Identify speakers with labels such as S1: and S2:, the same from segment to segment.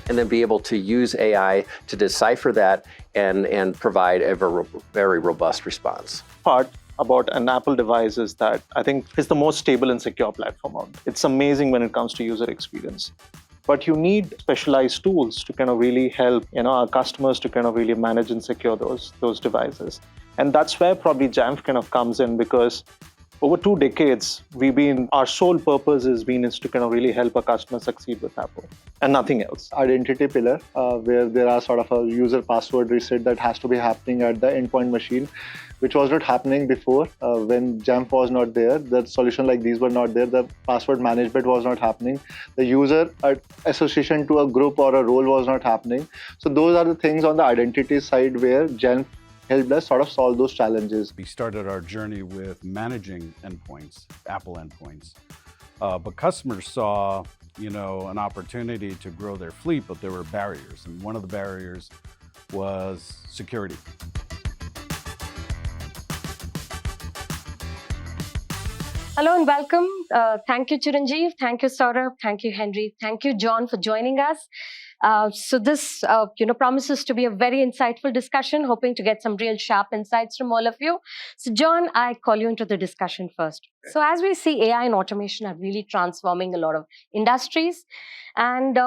S1: and then be able to use AI to decipher that and provide a very robust response.
S2: Part about an Apple device is that I think it's the most stable and secure platform out there. It's amazing when it comes to user experience. But you need specialized tools to kind of really help our customers to kind of really manage and secure those devices. And that's where probably Jamf kind of comes in, because over 2 decades, our sole purpose is to kind of really help a customer succeed with Apple and nothing else.
S3: Identity pillar, where there are sort of a user password reset that has to be happening at the endpoint machine, which was not happening before when Jamf was not there. The solution like these were not there. The password management was not happening. The user association to a group or a role was not happening. So those are the things on the identity side where Jamf helped us sort of solve those challenges.
S4: We started our journey with managing endpoints, Apple endpoints. But customers saw, an opportunity to grow their fleet, but there were barriers. And one of the barriers was security.
S5: Hello and welcome. Thank you, Chiranjeev. Thank you, Saurabh. Thank you, Henry. Thank you, John, for joining us. So this, promises to be a very insightful discussion, hoping to get some real sharp insights from all of you. So John, I call you into the discussion first. So as we see, AI and automation are really transforming a lot of industries. And,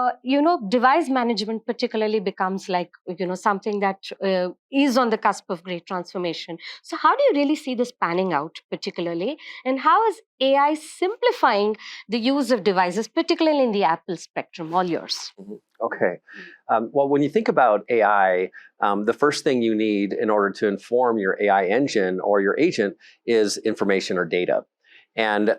S5: device management particularly becomes like, something that is on the cusp of great transformation. So how do you really see this panning out particularly? And how is AI simplifying the use of devices, particularly in the Apple spectrum? All yours.
S1: Okay. Well, when you think about AI, the first thing you need in order to inform your AI engine or your agent is information or data. And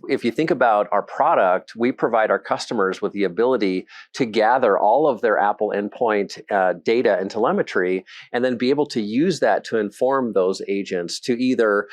S1: if you think about our product, we provide our customers with the ability to gather all of their Apple endpoint data and telemetry, and then be able to use that to inform those agents to either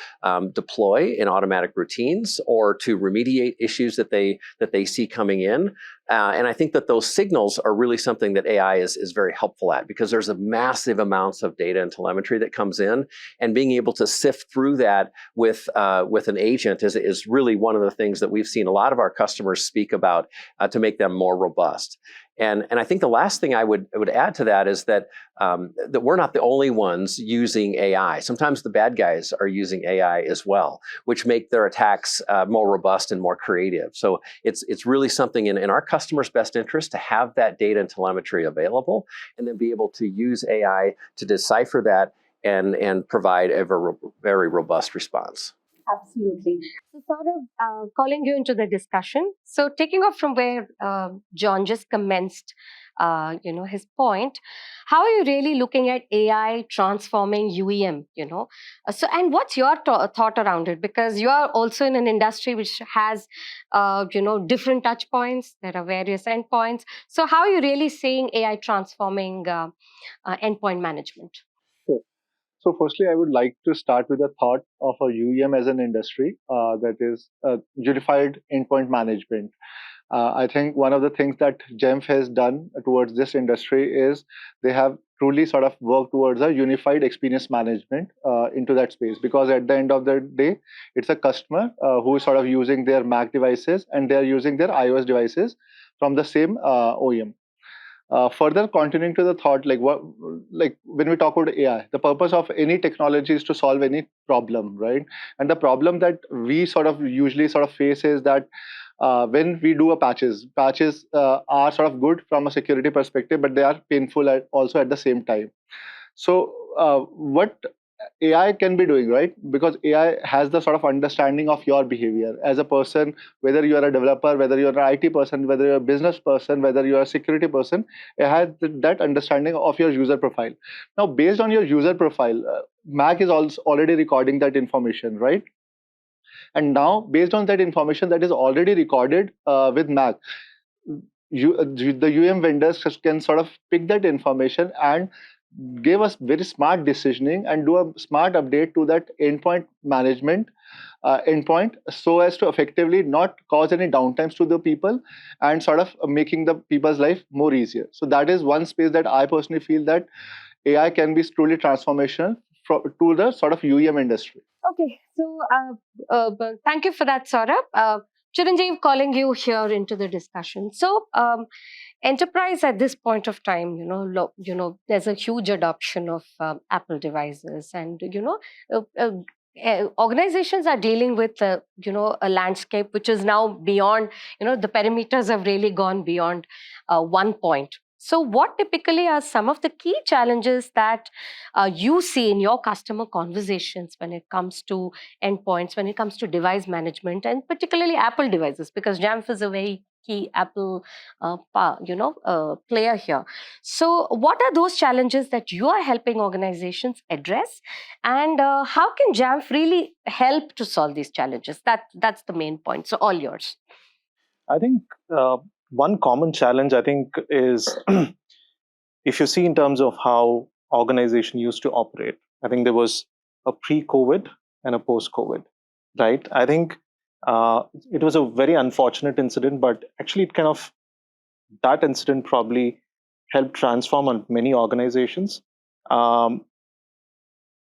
S1: deploy in automatic routines or to remediate issues that they see coming in. And I think that those signals are really something that AI is very helpful at, because there's a massive amounts of data and telemetry that comes in, and being able to sift through that with an agent is really one of the things that we've seen a lot of our customers speak about to make them more robust. And I think the last thing I would add to that is that that we're not the only ones using AI. Sometimes the bad guys are using AI as well, which make their attacks more robust and more creative. So it's really something in our customers' best interest to have that data and telemetry available, and then be able to use AI to decipher that and provide a very robust response.
S5: Absolutely. So Saurabh, calling you into the discussion. So taking off from where John just commenced, his point, how are you really looking at AI transforming UEM, So, and what's your thought around it? Because you are also in an industry which has, different touch points. There are various endpoints. So how are you really seeing AI transforming endpoint management?
S3: So firstly, I would like to start with a thought of a UEM as an industry, that is unified endpoint management. I think one of the things that Jamf has done towards this industry is they have truly sort of worked towards a unified experience management into that space, because at the end of the day, it's a customer who is sort of using their Mac devices and they're using their iOS devices from the same OEM. Further continuing to the thought, like when we talk about AI, the purpose of any technology is to solve any problem, right? And the problem that we usually face is that when we do patches are sort of good from a security perspective, but they are painful also at the same time. So what AI can be doing, right? Because AI has the sort of understanding of your behavior as a person, whether you are a developer, whether you're an IT person, whether you're a business person, whether you're a security person, it has that understanding of your user profile. Now, based on your user profile, Mac is also already recording that information, right? And now, based on that information that is already recorded with Mac, the UM vendors can sort of pick that information and give us very smart decisioning and do a smart update to that endpoint management endpoint, so as to effectively not cause any downtimes to the people and sort of making the people's life more easier. So that is one space that I personally feel that AI can be truly transformational to the sort of UEM industry.
S5: Okay, so thank you for that, Saurabh. Chiranjeev, calling you here into the discussion. So, enterprise at this point of time, there's a huge adoption of Apple devices, and organizations are dealing with a landscape which is now beyond, the perimeters have really gone beyond one point. So what typically are some of the key challenges that you see in your customer conversations when it comes to endpoints, when it comes to device management, and particularly Apple devices, because Jamf is a very key Apple player here. So what are those challenges that you are helping organizations address, and how can Jamf really help to solve these challenges? That's the main point. So all yours.
S2: I think one common challenge, I think, is if you see in terms of how organization used to operate, I think there was a pre-COVID and a post-COVID, right? I think it was a very unfortunate incident, but actually that incident probably helped transform on many organizations.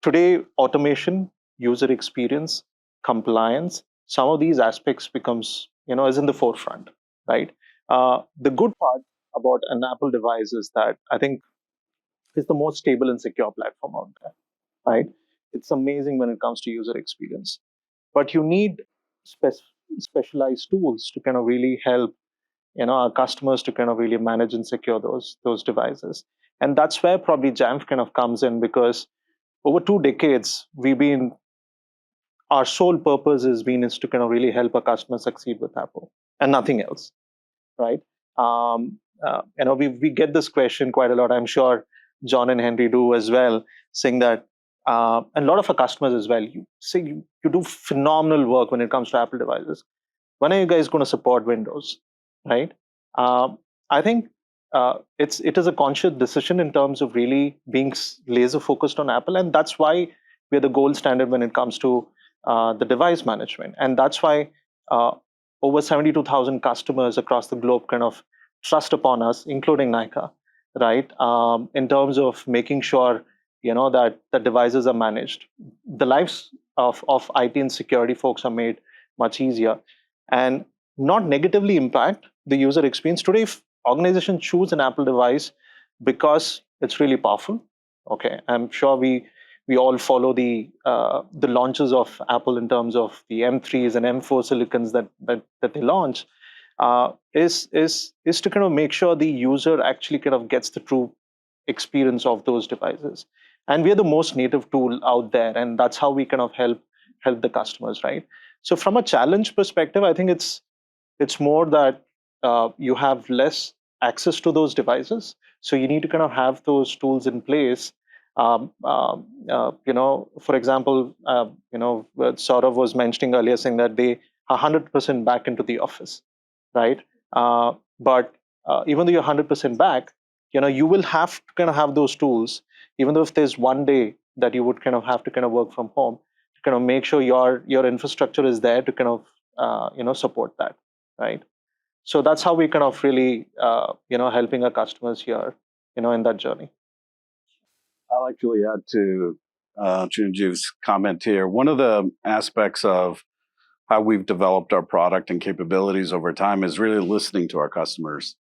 S2: Today, automation, user experience, compliance, some of these aspects is in the forefront, right? The good part about an Apple device is that I think it's the most stable and secure platform out there, right? It's amazing when it comes to user experience, but you need specialized tools to kind of really help our customers to kind of really manage and secure those devices. And that's where probably Jamf kind of comes in, because over 2 decades, our sole purpose is to kind of really help our customers succeed with Apple and nothing else, right? We get this question quite a lot. I'm sure John and Henry do as well, saying that, and a lot of our customers as well, you say you do phenomenal work when it comes to Apple devices. When are you guys going to support Windows, right? I think it is a conscious decision in terms of really being laser focused on Apple, and that's why we're the gold standard when it comes to the device management. And that's why over 72,000 customers across the globe kind of trust upon us, including Nykaa, right? In terms of making sure that the devices are managed. The lives of IT and security folks are made much easier and not negatively impact the user experience. Today, if organizations choose an Apple device because it's really powerful, okay, I'm sure we all follow the launches of Apple in terms of the M3s and M4 silicons that they launch, is to kind of make sure the user actually kind of gets the true experience of those devices. And we're the most native tool out there, and that's how we kind of help the customers, right? So from a challenge perspective, I think it's more that you have less access to those devices, so you need to kind of have those tools in place. For example, Saurabh was mentioning earlier, saying that they are 100% back into the office, right? But even though you're 100% back, you will have to kind of have those tools, even though if there's one day that you would kind of have to kind of work from home, to kind of make sure your infrastructure is there to kind of support that, right? So that's how we kind of really helping our customers here, in that journey.
S4: I'll actually add to Chiranjeev's comment here. One of the aspects of how we've developed our product and capabilities over time is really listening to our customers.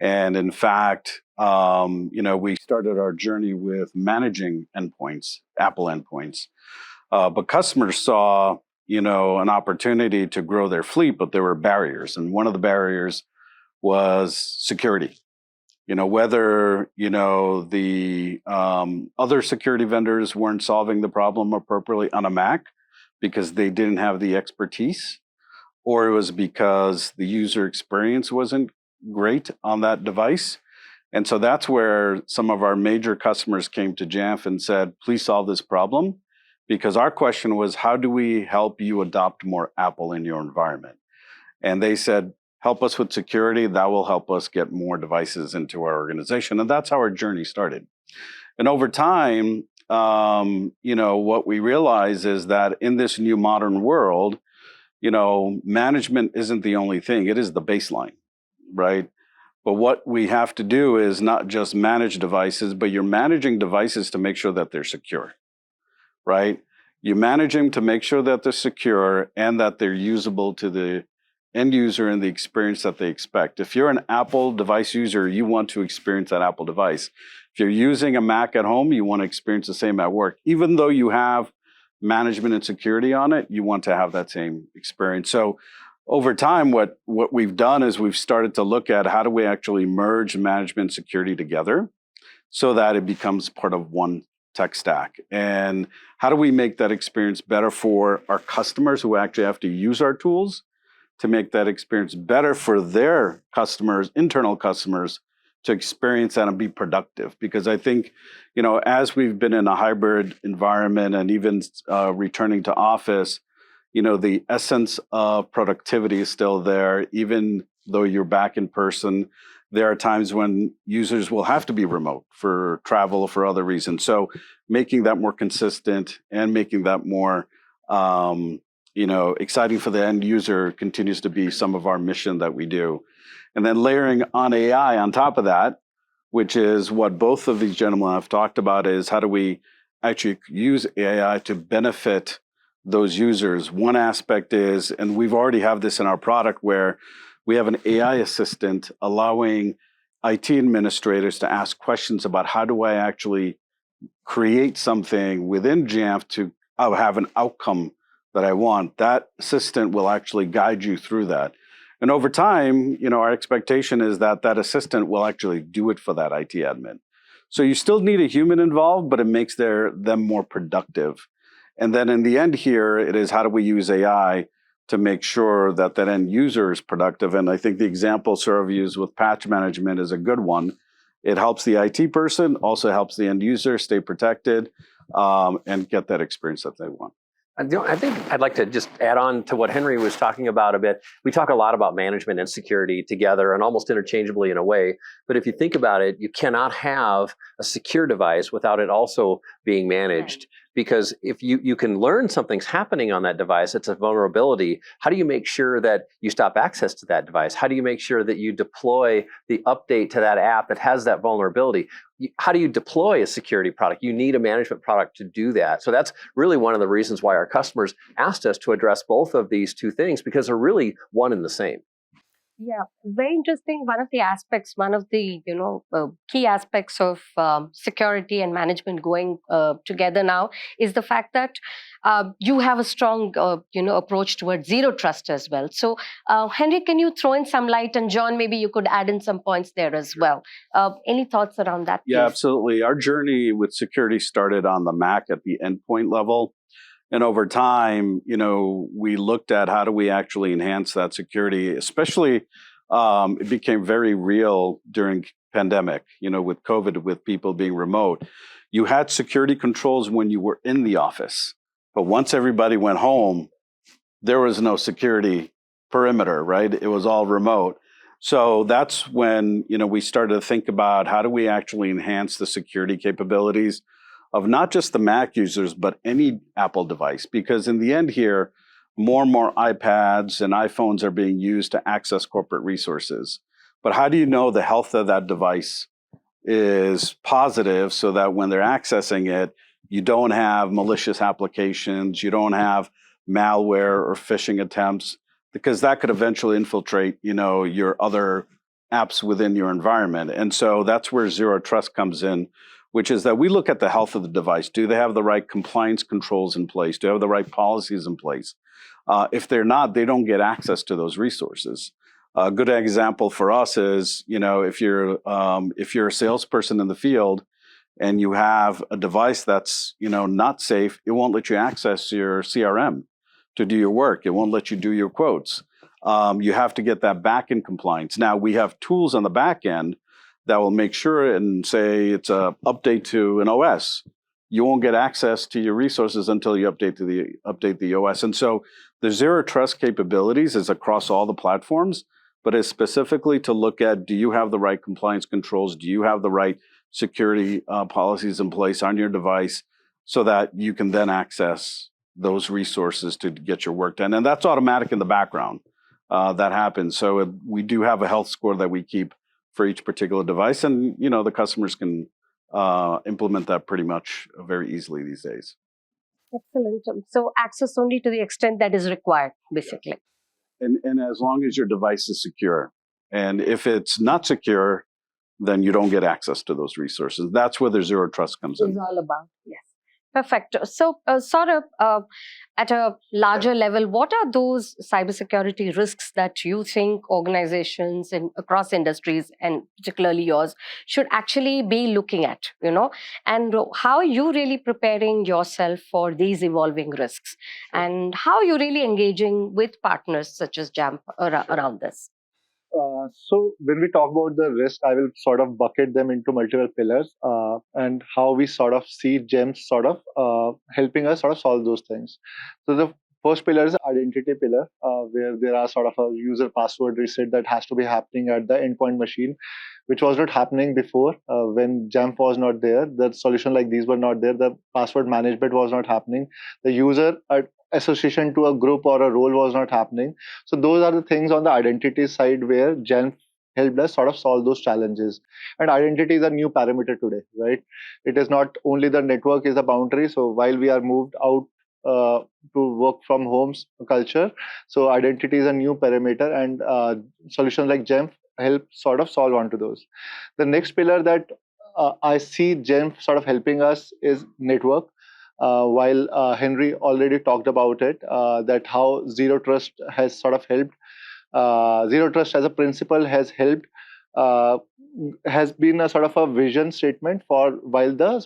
S4: And in fact, we started our journey with managing endpoints, Apple endpoints. But customers saw, an opportunity to grow their fleet, but there were barriers. And one of the barriers was security. Whether, the other security vendors weren't solving the problem appropriately on a Mac because they didn't have the expertise, or it was because the user experience wasn't great on that device. And so that's where some of our major customers came to Jamf and said, please solve this problem. Because our question was, how do we help you adopt more Apple in your environment? And they said, help us with security. That will help us get more devices into our organization. And that's how our journey started. And over time, what we realize is that in this new modern world, management isn't the only thing. It is the baseline, right? But what we have to do is not just manage devices, but you're managing devices to make sure that they're secure, right? You're managing to make sure that they're secure and that they're usable to the end user and the experience that they expect. If you're an Apple device user, you want to experience that Apple device. If you're using a Mac at home, you want to experience the same at work. Even though you have management and security on it, you want to have that same experience. So over time, what we've done is we've started to look at how do we actually merge management and security together so that it becomes part of one tech stack. And how do we make that experience better for our customers who actually have to use our tools to make that experience better for their customers, internal customers, to experience that and be productive? Because I think, as we've been in a hybrid environment and even returning to office, the essence of productivity is still there, even though you're back in person. There are times when users will have to be remote for travel or for other reasons. So making that more consistent and making that more, exciting for the end user continues to be some of our mission that we do. And then layering on AI on top of that, which is what both of these gentlemen have talked about, is how do we actually use AI to benefit those users? One aspect is, and we've already have this in our product, where we have an AI assistant allowing IT administrators to ask questions about how do I actually create something within Jamf to have an outcome that I want. That assistant will actually guide you through that. And over time, our expectation is that that assistant will actually do it for that IT admin. So you still need a human involved, but it makes them more productive. And then in the end here, it is how do we use AI to make sure that that end user is productive. And I think the example Saurabh used with patch management is a good one. It helps the IT person, also helps the end user stay protected and get that experience that they want.
S1: I think I'd like to just add on to what Henry was talking about a bit. We talk a lot about management and security together and almost interchangeably in a way. But if you think about it, you cannot have a secure device without it also being managed. Because if you can learn something's happening on that device, it's a vulnerability. How do you make sure that you stop access to that device? How do you make sure that you deploy the update to that app that has that vulnerability? How do you deploy a security product? You need a management product to do that. So that's really one of the reasons why our customers asked us to address both of these two things, because they're really one and the same.
S5: Yeah, very interesting. One of the key aspects of security and management going together now is the fact that you have a strong, approach towards zero trust as well. So, Henry, can you throw in some light? And John, maybe you could add in some points there as well. Any thoughts around that?
S4: Yeah,
S5: please?
S4: absolutely. Our journey with security started on the Mac at the endpoint level. And over time, we looked at how do we actually enhance that security, especially it became very real during pandemic, with COVID, with people being remote. You had security controls when you were in the office, but once everybody went home, there was no security perimeter, right? It was all remote. So that's when, we started to think about how do we actually enhance the security capabilities of not just the Mac users, but any Apple device. Because in the end here, more and more iPads and iPhones are being used to access corporate resources. But how do you know the health of that device is positive so that when they're accessing it, you don't have malicious applications, you don't have malware or phishing attempts, because that could eventually infiltrate, your other apps within your environment. And so that's where zero trust comes in, which is that we look at the health of the device. Do they have the right compliance controls in place? Do they have the right policies in place? If they're not, they don't get access to those resources. A good example for us is, if you're a salesperson in the field and you have a device that's, not safe, it won't let you access your CRM to do your work. It won't let you do your quotes. You have to get that back in compliance. Now, we have tools on the back end that will make sure, and say it's a update to an OS. You won't get access to your resources until you update the OS. And so the zero trust capabilities is across all the platforms, but is specifically to look at, do you have the right compliance controls? Do you have the right security policies in place on your device so that you can then access those resources to get your work done? And that's automatic in the background. That happens. So we do have a health score that we keep for each particular device. And, the customers can implement that pretty much very easily these days.
S5: Excellent. So access only to the extent that is required, basically.
S4: And as long as your device is secure. And if it's not secure, then you don't get access to those resources. That's where the zero trust comes in.
S5: It's all about, yes. Perfect. So, at a larger level, what are those cybersecurity risks that you think organizations across industries, and particularly yours, should actually be looking at, and how are you really preparing yourself for these evolving risks, and how are you really engaging with partners such as Jamf around this?
S3: So when we talk about the risk, I will sort of bucket them into multiple pillars, and how we sort of see Jamf sort of helping us sort of solve those things. So the first pillar is identity pillar, where there are sort of a user password reset that has to be happening at the endpoint machine, which was not happening before when Jamf was not there. The solution like these were not there. The password management was not happening. The user association to a group or a role was not happening. So those are the things on the identity side where Jamf helped us sort of solve those challenges. And identity is a new parameter today, right? It is not only the network is a boundary. So while we are moved out to work from homes culture, so identity is a new parameter, and solutions like Jamf help sort of solve onto those. The next pillar that I see Jamf sort of helping us is network. While Henry already talked about it, that how zero trust has sort of helped. Zero trust as a principle has helped, has been a sort of a vision statement for the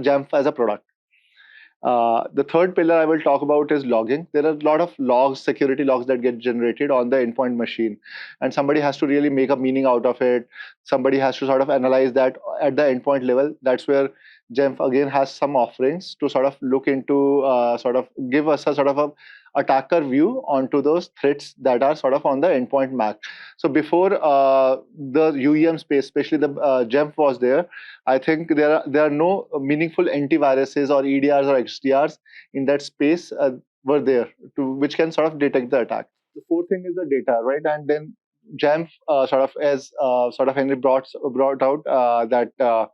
S3: Jamf as a product. The third pillar I will talk about is logging. There are a lot of logs, security logs that get generated on the endpoint machine, and somebody has to really make a meaning out of it. Somebody has to sort of analyze that at the endpoint level. That's where Jamf again has some offerings to sort of look into, sort of give us a sort of a attacker view onto those threats that are sort of on the endpoint MAC. So before the UEM space, especially the Jamf was there, I think there are no meaningful antiviruses or EDRs or XDRs in that space were there which can sort of detect the attack. The fourth thing is the data, right? And then Jamf sort of, as sort of Henry brought out, that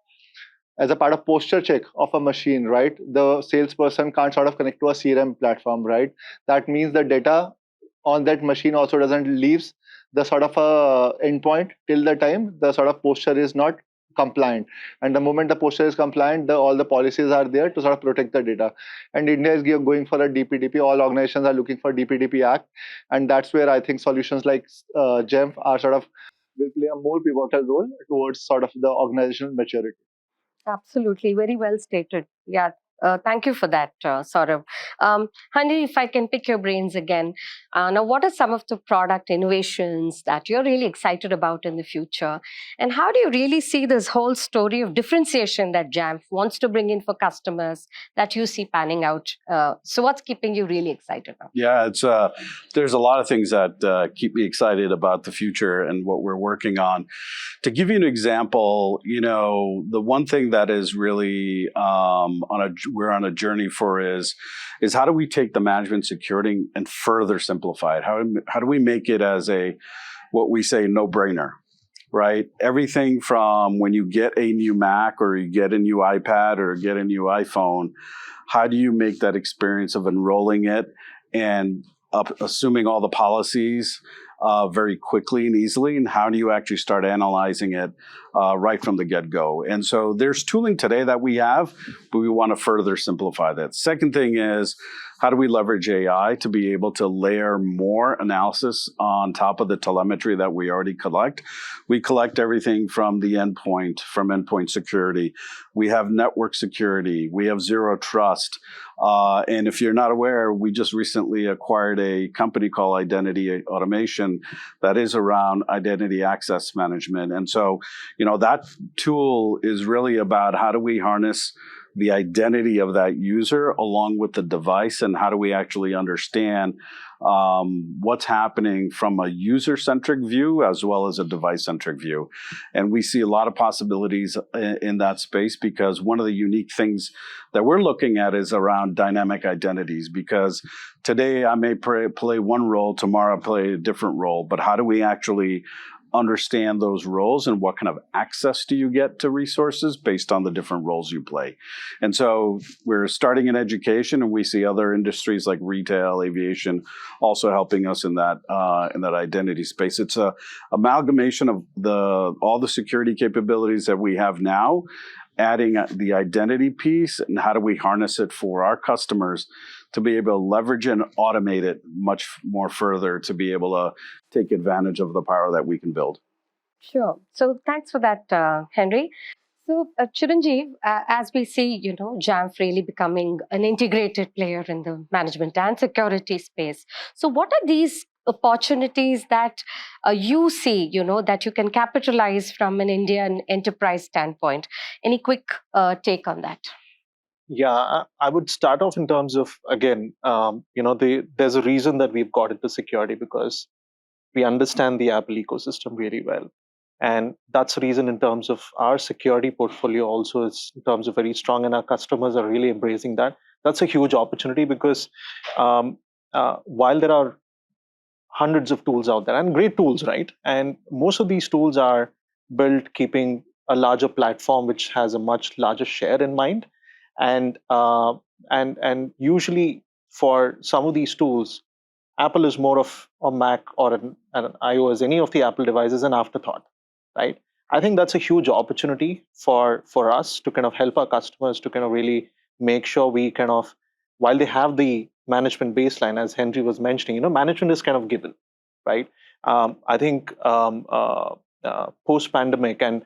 S3: as a part of posture check of a machine, right? The salesperson can't sort of connect to a CRM platform, right? That means the data on that machine also doesn't leaves the sort of endpoint till the time the sort of posture is not compliant. And the moment the posture is compliant, all the policies are there to sort of protect the data. And India is going for a DPDP. All organizations are looking for DPDP Act. And that's where I think solutions like Jamf are sort of will play a more pivotal role towards sort of the organizational maturity.
S5: Absolutely. Very well stated. Yeah. Thank you for that, Saurabh. Hani, if I can pick your brains again. Now, what are some of the product innovations that you're really excited about in the future? And how do you really see this whole story of differentiation that Jamf wants to bring in for customers that you see panning out? So what's keeping you really excited now?
S4: Yeah, it's there's a lot of things that keep me excited about the future and what we're working on. To give you an example, the one thing that is really we're on a journey for is how do we take the management security and further simplify it? How do we make it as what we say no-brainer, right? Everything from when you get a new Mac or you get a new iPad or get a new iPhone, how do you make that experience of enrolling it and assuming all the policies very quickly and easily, and how do you actually start analyzing it right from the get-go? And so there's tooling today that we have, but we want to further simplify that. Second thing is, how do we leverage AI to be able to layer more analysis on top of the telemetry that we already collect? We collect everything from the endpoint, from endpoint security. We have network security. We have zero trust. And if you're not aware, we just recently acquired a company called Identity Automation that is around identity access management. And so, that tool is really about how do we harness the identity of that user along with the device, and how do we actually understand what's happening from a user-centric view as well as a device-centric view. And we see a lot of possibilities in that space, because one of the unique things that we're looking at is around dynamic identities, because today I may play one role, tomorrow I play a different role, but how do we actually understand those roles and what kind of access do you get to resources based on the different roles you play. And so we're starting in education, and we see other industries like retail, aviation also helping us in that identity space. It's a amalgamation of all the security capabilities that we have now, adding the identity piece, and how do we harness it for our customers to be able to leverage and automate it much more further to be able to take advantage of the power that we can build.
S5: Sure. So thanks for that, Henry. So Chiranjeev, as we see, Jamf really becoming an integrated player in the management and security space. So what are these opportunities that you see, that you can capitalize from an Indian enterprise standpoint? Any quick take on that?
S2: Yeah, I would start off in terms of, again, there's a reason that we've got into security, because we understand the Apple ecosystem really well. And that's the reason in terms of our security portfolio also is in terms of very strong, and our customers are really embracing that. That's a huge opportunity, because while there are hundreds of tools out there, and great tools, right? And most of these tools are built keeping a larger platform which has a much larger share in mind. And usually for some of these tools, Apple is more of a Mac or an iOS, any of the Apple devices, an afterthought, right? I think that's a huge opportunity for us to kind of help our customers to kind of really make sure we kind of, while they have the management baseline, as Henry was mentioning, management is kind of given, right? I think post-pandemic, and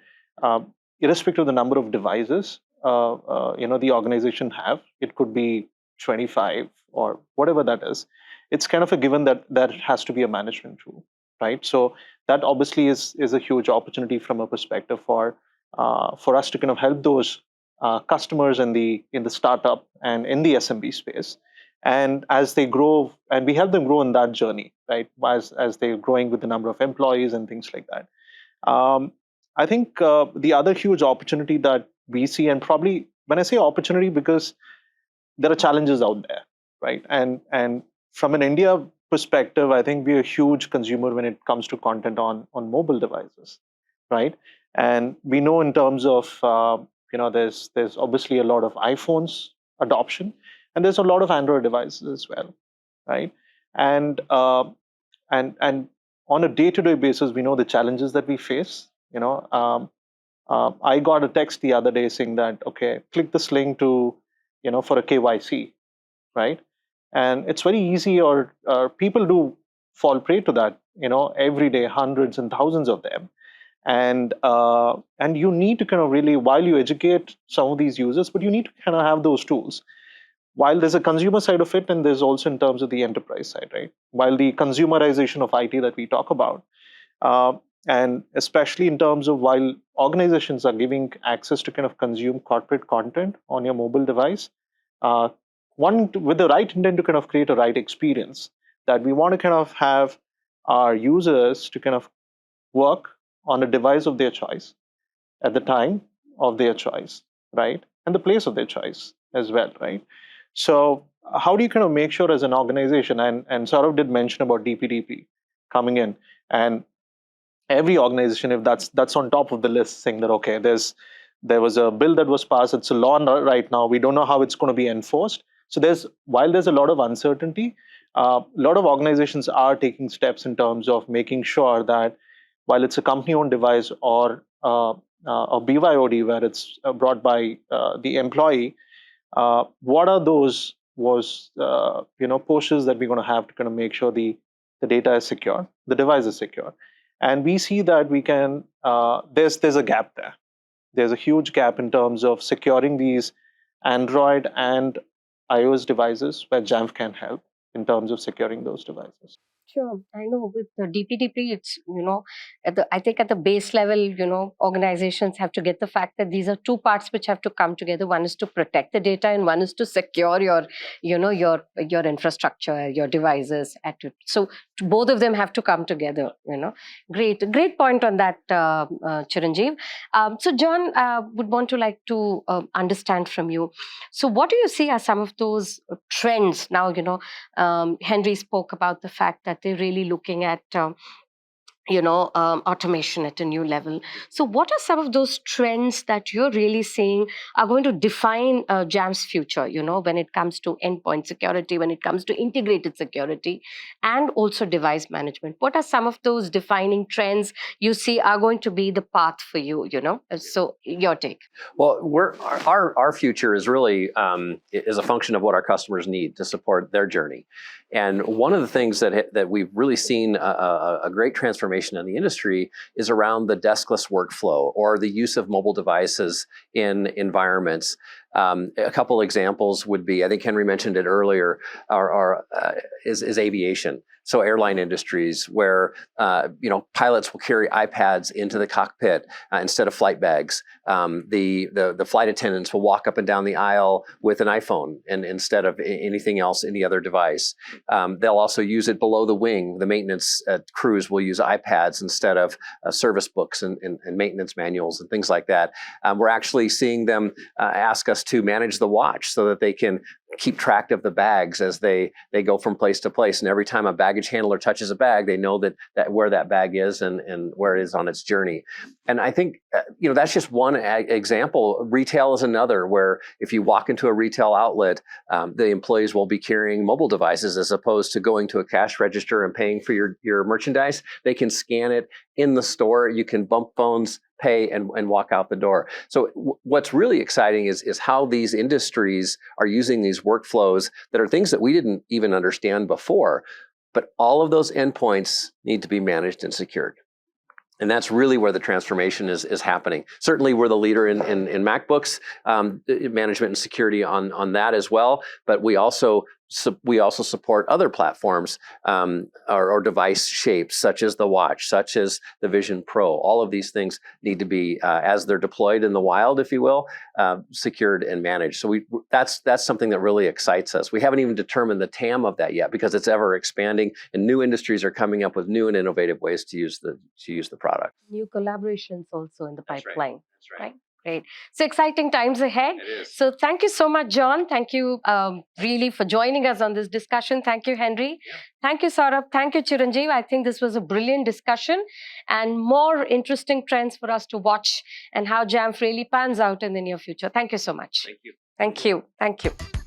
S2: irrespective of the number of devices, the organization have, it could be 25 or whatever that is, it's kind of a given that has to be a management tool, right? So that obviously is a huge opportunity from a perspective for us to kind of help those customers in the startup and in the SMB space. And as they grow, and we help them grow in that journey, right? As they're growing with the number of employees and things like that. I think the other huge opportunity that we see, and probably when I say opportunity, because there are challenges out there, right? And from an India perspective, I think we're a huge consumer when it comes to content on mobile devices, right? And we know in terms of there's obviously a lot of iPhones adoption, and there's a lot of Android devices as well, right? And on a day-to-day basis, we know the challenges that we face. I got a text the other day saying that, okay, click this link to, for a KYC, right? And it's very easy, or people do fall prey to that, every day, hundreds and thousands of them. And you need to kind of really, while you educate some of these users, but you need to kind of have those tools. While there's a consumer side of it, and there's also in terms of the enterprise side, right? While the consumerization of IT that we talk about, and especially in terms of while organizations are giving access to kind of consume corporate content on your mobile device, with the right intent to kind of create a right experience, that we want to kind of have our users to kind of work on a device of their choice at the time of their choice, right? And the place of their choice as well, right? So how do you kind of make sure as an organization, and Saurabh did mention about DPDP coming in, and every organization, if that's on top of the list, saying that, okay, there was a bill that was passed, it's a law right now, we don't know how it's going to be enforced. So while there's a lot of uncertainty, a lot of organizations are taking steps in terms of making sure that while it's a company-owned device or a BYOD where it's brought by the employee, what are those postures that we're going to have to kind of make sure the data is secure, the device is secure. And we see that we can, there's a gap there. There's a huge gap in terms of securing these Android and iOS devices where Jamf can help in terms of securing those devices.
S5: Sure. I know with the DPDP, it's, I think at the base level, organizations have to get the fact that these are two parts which have to come together. One is to protect the data, and one is to secure your infrastructure, your devices. So both of them have to come together, Great point on that, Chiranjeev. So John, would want to understand from you. So what do you see as some of those trends now, Henry spoke about the fact that they're really looking at automation at a new level. So what are some of those trends that you're really seeing are going to define Jamf's future, when it comes to endpoint security, when it comes to integrated security, and also device management? What are some of those defining trends you see are going to be the path for you, So your take.
S1: Well, our future is really is a function of what our customers need to support their journey. And one of the things that we've really seen a great transformation in the industry is around the deskless workflow, or the use of mobile devices in environments. A couple examples would be, I think Henry mentioned it earlier, is aviation. So airline industries, where pilots will carry iPads into the cockpit instead of flight bags. The flight attendants will walk up and down the aisle with an iPhone and instead of anything else, any other device. They'll also use it below the wing. The maintenance crews will use iPads instead of service books and maintenance manuals and things like that. We're actually seeing them ask us to manage the watch so that they can keep track of the bags as they go from place to place. And every time a baggage handler touches a bag, they know that where that bag is and where it is on its journey. And I think, that's just one example. Retail is another, where if you walk into a retail outlet, the employees will be carrying mobile devices as opposed to going to a cash register and paying for your merchandise. They can scan it in the store. You can bump phones, pay, and walk out the door. So what's really exciting is how these industries are using these workflows that are things that we didn't even understand before. But all of those endpoints need to be managed and secured. And that's really where the transformation is happening. Certainly, we're the leader in MacBooks, management and security on that as well. But we also support other platforms or device shapes, such as the watch, such as the Vision Pro. All of these things need to be, as they're deployed in the wild, if you will, secured and managed. So that's something that really excites us. We haven't even determined the TAM of that yet, because it's ever expanding, and new industries are coming up with new and innovative ways to use the product.
S5: New collaborations also in the pipeline.
S1: That's right.
S5: Great. So exciting times ahead. So thank you so much, John. Thank you really for joining us on this discussion. Thank you, Henry. Yeah. Thank you, Saurabh. Thank you, Chiranjeev. I think this was a brilliant discussion, and more interesting trends for us to watch, and how Jamf really pans out in the near future. Thank you so much.
S1: Thank you.
S5: Thank you. Thank you.